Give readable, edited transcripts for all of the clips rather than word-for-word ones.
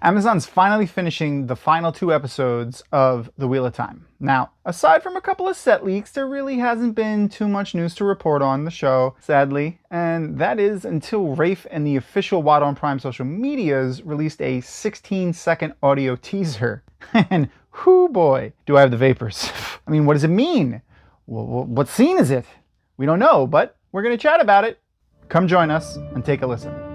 Amazon's finally finishing the final 2 episodes of The Wheel of Time. Now, aside from a couple of set leaks, there really hasn't been too much news to report on the show, sadly. And that is until Rafe and the official Watt on Prime social medias released a 16-second audio teaser. And whoo boy, do I have the vapors. I mean, what does it mean? What scene is it? We don't know, but we're going to chat about it. Come join us and take a listen.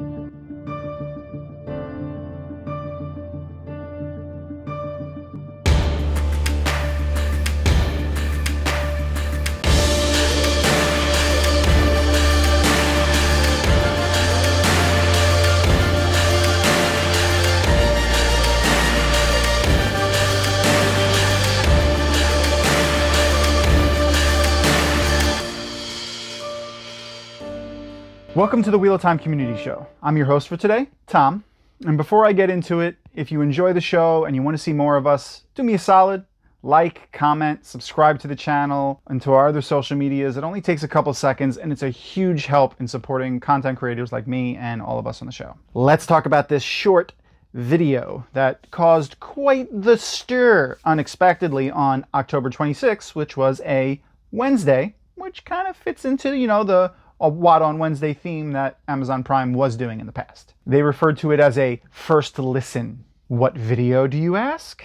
Welcome to the Wheel of Time Community Show. I'm your host for today, Tom. And before I get into it, if you enjoy the show and you want to see more of us, do me a solid. Like, comment, subscribe to the channel and to our other social medias. It only takes a couple seconds and it's a huge help in supporting content creators like me and all of us on the show. Let's talk about this short video that caused quite the stir unexpectedly on October 26th, which was a Wednesday, which kind of fits into, the Watt on Wednesday theme that Amazon Prime was doing in the past. They referred to it as a first listen. What video, do you ask?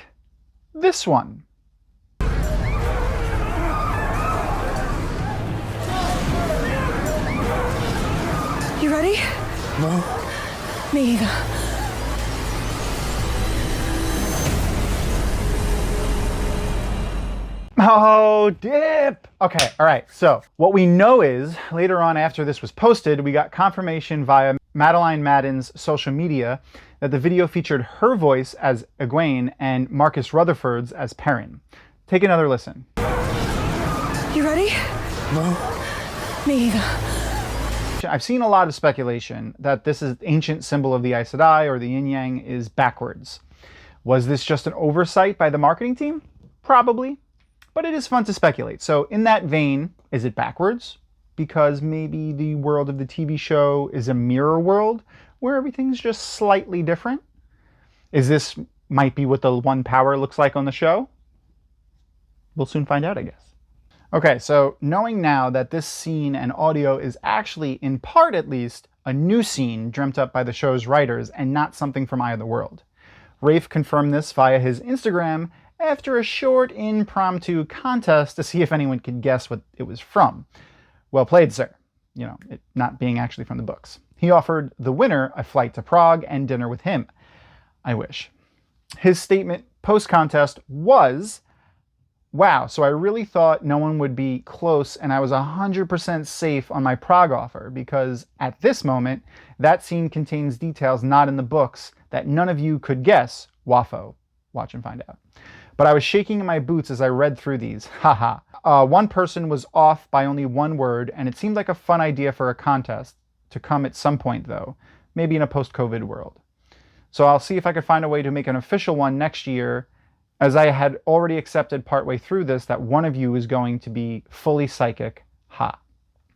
This one. You ready? No. Me either. Oh, dip! Okay, all right, so what we know is, later on after this was posted, we got confirmation via Madeleine Madden's social media that the video featured her voice as Egwene and Marcus Rutherford's as Perrin. Take another listen. You ready? No. Me either. I've seen a lot of speculation that this is ancient symbol of the Aes Sedai or the Yin Yang is backwards. Was this just an oversight by the marketing team? Probably. But it is fun to speculate. So in that vein, is it backwards? Because maybe the world of the TV show is a mirror world where everything's just slightly different? Is this might be what the One Power looks like on the show? We'll soon find out, I guess. Okay, so knowing now that this scene and audio is actually, in part at least, a new scene dreamt up by the show's writers and not something from Eye of the World. Rafe confirmed this via his Instagram after a short impromptu contest to see if anyone could guess what it was from. Well played, sir. It not being actually from the books. He offered the winner a flight to Prague and dinner with him. I wish. His statement post-contest was, wow, so I really thought no one would be close and I was 100% safe on my Prague offer because at this moment, that scene contains details not in the books that none of you could guess. Waffo. Watch and find out. But I was shaking in my boots as I read through these. Haha. One person was off by only one word, and it seemed like a fun idea for a contest to come at some point, though. Maybe in a post-COVID world. So I'll see if I could find a way to make an official one next year, as I had already accepted partway through this that one of you is going to be fully psychic. Ha.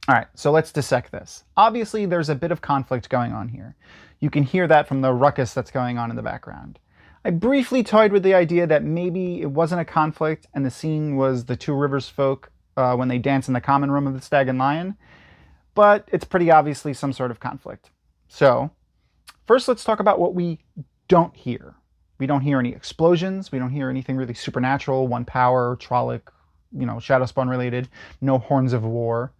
All right, so let's dissect this. Obviously, there's a bit of conflict going on here. You can hear that from the ruckus that's going on in the background. I briefly toyed with the idea that maybe it wasn't a conflict and the scene was the Two Rivers folk when they dance in the common room of the Stag and Lion, but it's pretty obviously some sort of conflict. So, first let's talk about what we don't hear. We don't hear any explosions, we don't hear anything really supernatural, One Power, Trolloc, Shadowspawn related, no horns of war.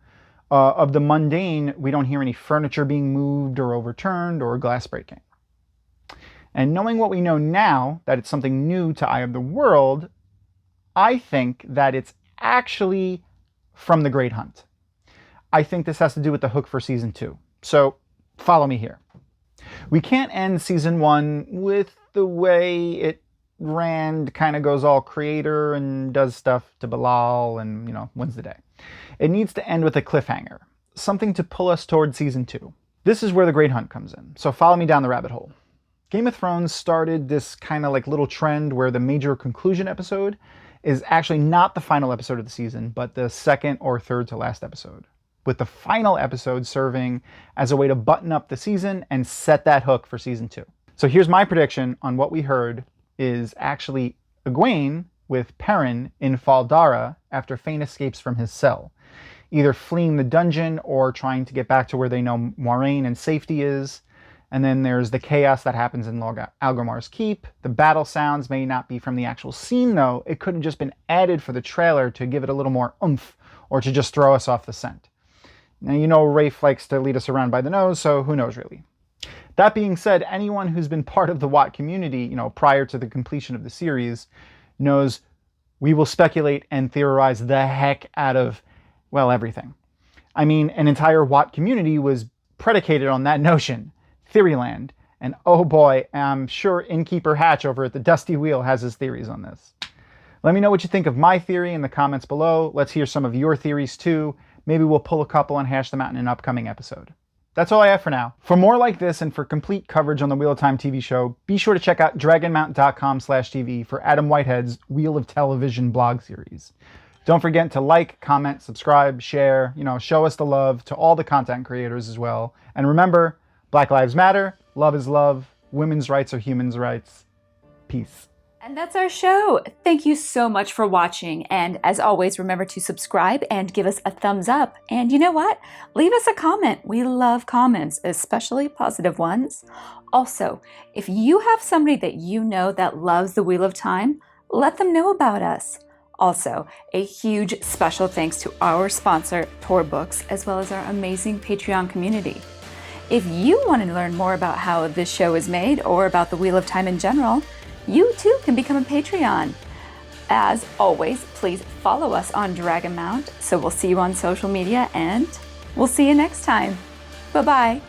Of the mundane, we don't hear any furniture being moved or overturned or glass breaking. And knowing what we know now, that it's something new to Eye of the World, I think that it's actually from The Great Hunt. I think this has to do with the hook for Season 2. So, follow me here. We can't end Season 1 with the way it Rand kind of goes all creator and does stuff to Bilal and, wins the day. It needs to end with a cliffhanger, something to pull us toward Season 2. This is where The Great Hunt comes in, so follow me down the rabbit hole. Game of Thrones started this kind of like little trend where the major conclusion episode is actually not the final episode of the season, but the second or third to last episode, with the final episode serving as a way to button up the season and set that hook for Season 2. So here's my prediction on what we heard is actually Egwene with Perrin in Fal Dara after Fane escapes from his cell, either fleeing the dungeon or trying to get back to where they know Moiraine and safety is. And then there's the chaos that happens in Log Algramar's Keep. The battle sounds may not be from the actual scene, though. It could have just been added for the trailer to give it a little more oomph or to just throw us off the scent. Now, you know Rafe likes to lead us around by the nose, so who knows really. That being said, anyone who's been part of the Watt community, prior to the completion of the series, knows we will speculate and theorize the heck out of, well, everything. I mean, an entire Watt community was predicated on that notion, Theoryland. And oh boy, I'm sure Innkeeper Hatch over at the Dusty Wheel has his theories on this. Let me know what you think of my theory in the comments below. Let's hear some of your theories too. Maybe we'll pull a couple and hash them out in an upcoming episode. That's all I have for now. For more like this and for complete coverage on the Wheel of Time TV show, be sure to check out dragonmount.com/TV for Adam Whitehead's Wheel of Television blog series. Don't forget to like, comment, subscribe, share, show us the love to all the content creators as well. And remember, Black Lives Matter, love is love, women's rights are human rights. Peace. And that's our show. Thank you so much for watching. And as always, remember to subscribe and give us a thumbs up. And you know what? Leave us a comment. We love comments, especially positive ones. Also, if you have somebody that you know that loves the Wheel of Time, let them know about us. Also, a huge special thanks to our sponsor, Tor Books, as well as our amazing Patreon community. If you want to learn more about how this show is made or about the Wheel of Time in general, you too can become a Patreon. As always, please follow us on Dragonmount. So we'll see you on social media and we'll see you next time. Bye-bye.